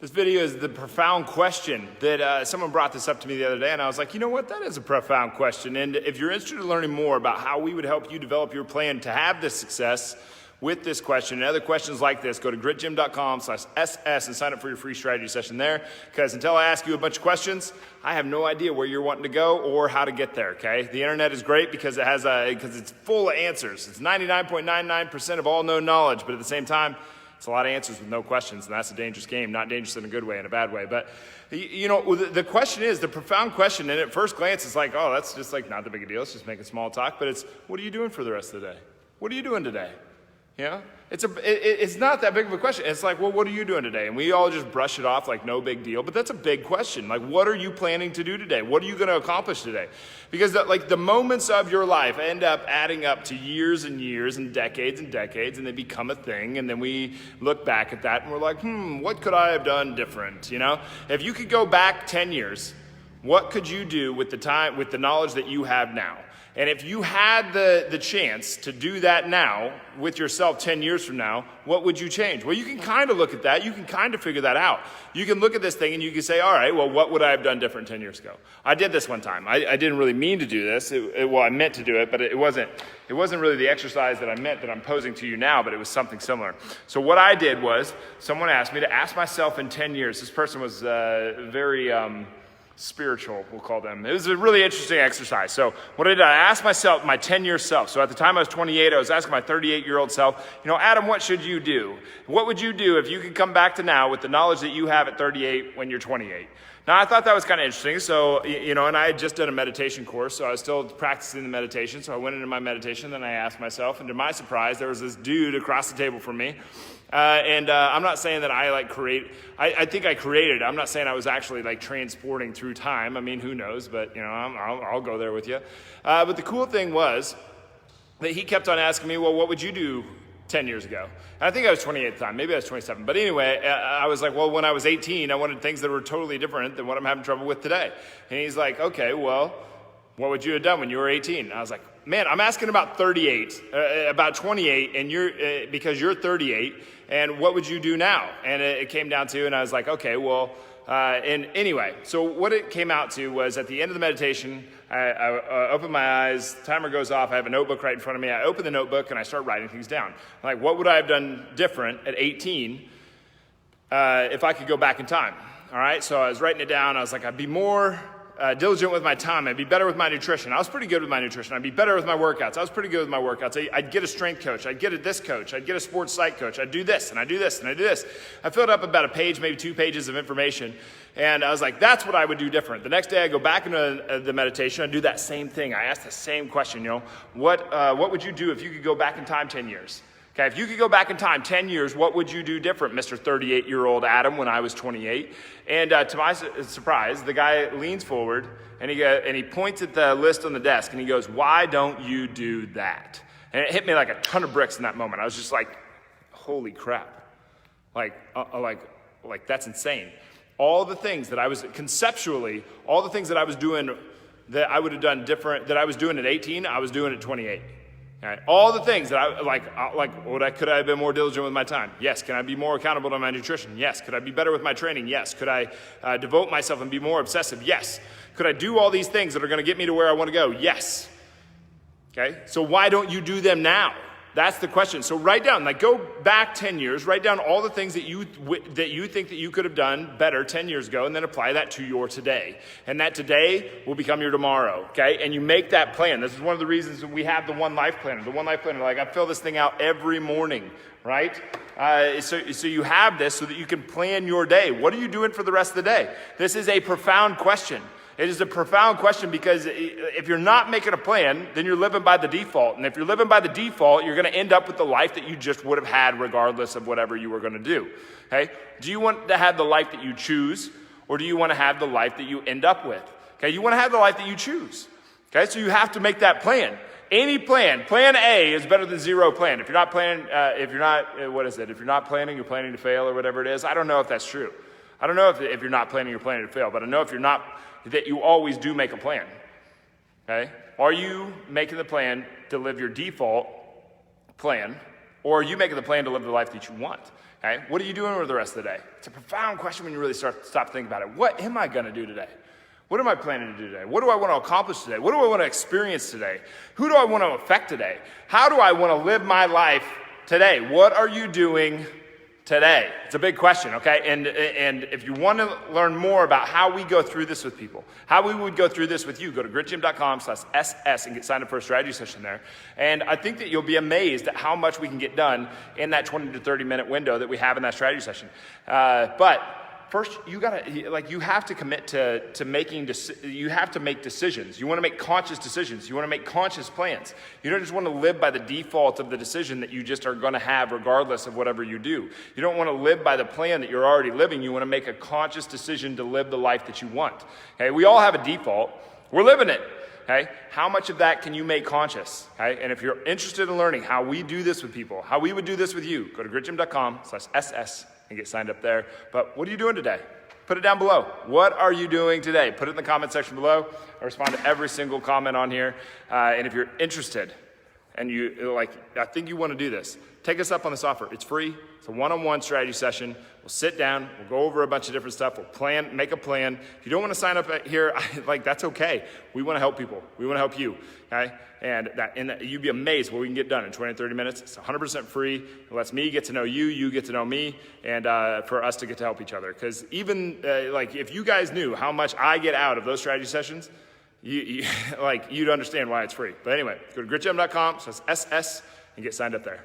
This video is the profound question that someone brought this up to me the other day, and I was like, you know what, that is a profound question. And if you're interested in learning more about how we would help you develop your plan to have this success with this question and other questions like this, go to gritgym.com/SS and sign up for your free strategy session there. Because until I ask you a bunch of questions, I have no idea where you're wanting to go or how to get there, okay? The internet is great because because it's full of answers. It's 99.99% of all known knowledge, but at the same time, it's a lot of answers with no questions, and that's a dangerous game. Not dangerous in a good way, in a bad way. But, you know, the question is, the profound question, and at first glance, it's like, oh, that's just like not the big a deal. It's just making small talk. But it's, what are you doing for the rest of the day? What are you doing today? You know? It's not that big of a question. It's like, well, what are you doing today? And we all just brush it off like no big deal. But that's a big question. Like, what are you planning to do today? What are you going to accomplish today? Because the moments of your life end up adding up to years and years and decades, and they become a thing. And then we look back at that and we're like, what could I have done different? You know, if you could go back 10 years, what could you do with the knowledge that you have now? And if you had the chance to do that now with yourself 10 years from now, what would you change? Well, you can kind of look at that. You can kind of figure that out. You can look at this thing and you can say, all right, well, what would I have done different 10 years ago? I did this one time. I didn't really mean to do this. Well, I meant to do it, but it wasn't really the exercise that I meant that I'm posing to you now, but it was something similar. So what I did was, someone asked me to ask myself in 10 years. This person was very spiritual, we'll call them. It was a really interesting exercise. So what I did, I asked myself, my 10-year self. So at the time I was 28, I was asking my 38-year-old self, you know, Adam, what should you do? What would you do if you could come back to now with the knowledge that you have at 38 when you're 28? Now, I thought that was kind of interesting. So, you know, and I had just done a meditation course, so I was still practicing the meditation. So I went into my meditation, then I asked myself, and to my surprise, there was this dude across the table from me. I'm not saying that I I think I created it. I'm not saying I was actually like transporting through time. I mean, who knows, but you know, I'll go there with you. But the cool thing was that he kept on asking me, well, what would you do 10 years ago? And I think I was 28 at the time. Maybe I was 27. But anyway, I was like, well, when I was 18, I wanted things that were totally different than what I'm having trouble with today. And he's like, okay, well, what would you have done when you were 18? And I was like, man, I'm asking about 38, about 28, and because you're 38, and what would you do now? And it came down to, and I was like, okay, well, and anyway, so what it came out to was at the end of the meditation, I open my eyes, timer goes off, I have a notebook right in front of me, I open the notebook and I start writing things down. I'm like, what would I have done different at 18 if I could go back in time? All right, so I was writing it down, I was like, I'd be more diligent with my time. I'd be better with my nutrition. I was pretty good with my nutrition. I'd be better with my workouts. I was pretty good with my workouts. I'd get a strength coach. I'd get this coach. I'd get a sports psych coach. I'd do this, and I'd do this, and I'd do this. I filled up about a page, maybe 2 pages of information, and I was like, that's what I would do different. The next day, I go back into the meditation. I do that same thing. I ask the same question, you know, what would you do if you could go back in time 10 years? Okay, if you could go back in time 10 years, what would you do different, Mr. 38-year-old Adam, when I was 28? And to my surprise, the guy leans forward, and he points at the list on the desk, and he goes, why don't you do that? And it hit me like a ton of bricks in that moment. I was just like, holy crap. Like that's insane. All the things that I was, conceptually, all the things that I was doing that I would have done different, that I was doing at 18, I was doing at 28. All right. All the things that could I have been more diligent with my time? Yes. Can I be more accountable to my nutrition? Yes. Could I be better with my training? Yes. Could I devote myself and be more obsessive? Yes. Could I do all these things that are going to get me to where I want to go? Yes. Okay. So why don't you do them now? That's the question. So write down, go back 10 years, write down all the things that you think that you could have done better 10 years ago, and then apply that to your today. And that today will become your tomorrow, okay? And you make that plan. This is one of the reasons that we have the One Life Planner. The One Life Planner, I fill this thing out every morning, right? So you have this so that you can plan your day. What are you doing for the rest of the day? This is a profound question. It is a profound question because if you're not making a plan, then you're living by the default. And if you're living by the default, you're going to end up with the life that you just would have had regardless of whatever you were going to do. Okay? Do you want to have the life that you choose, or do you want to have the life that you end up with? Okay? You want to have the life that you choose. Okay? So you have to make that plan. Any plan A is better than zero plan. If you're not planning, if you're not planning, you're planning to fail or whatever it is. I don't know if that's true. I don't know if you're not planning, you're planning to fail, but I know if you're not, that you always do make a plan, okay? Are you making the plan to live your default plan, or are you making the plan to live the life that you want? Okay? What are you doing with the rest of the day? It's a profound question when you really stop thinking about it. What am I going to do today? What am I planning to do today? What do I want to accomplish today? What do I want to experience today? Who do I want to affect today? How do I want to live my life today? What are you doing today? It's a big question, okay? And if you want to learn more about how we go through this with people, how we would go through this with you, go to gritgym.com/SS and get signed up for a strategy session there. And I think that you'll be amazed at how much we can get done in that 20 to 30 minute window that we have in that strategy session. But first, you have to commit to making, you have to make decisions. You want to make conscious decisions. You want to make conscious plans. You don't just want to live by the default of the decision that you just are going to have regardless of whatever you do. You don't want to live by the plan that you're already living. You want to make a conscious decision to live the life that you want. Okay, we all have a default. We're living it. Okay, how much of that can you make conscious? Okay, and if you're interested in learning how we do this with people, how we would do this with you, go to gritgym.com/SS and get signed up there. But what are you doing today? Put it down below. What are you doing today? Put it in the comment section below. I respond to every single comment on here. And if you're interested and I think you want to do this, take us up on this offer. It's free. It's a one-on-one strategy session. We'll sit down. We'll go over a bunch of different stuff. We'll make a plan. If you don't want to sign up here, that's okay. We want to help people. We want to help you. Okay? And you'd be amazed what we can get done in 20 to 30 minutes. It's 100% free. It lets me get to know you, you get to know me, and for us to get to help each other. Because even if you guys knew how much I get out of those strategy sessions, you'd understand why it's free. But anyway, go to gritgym.com/SS and get signed up there.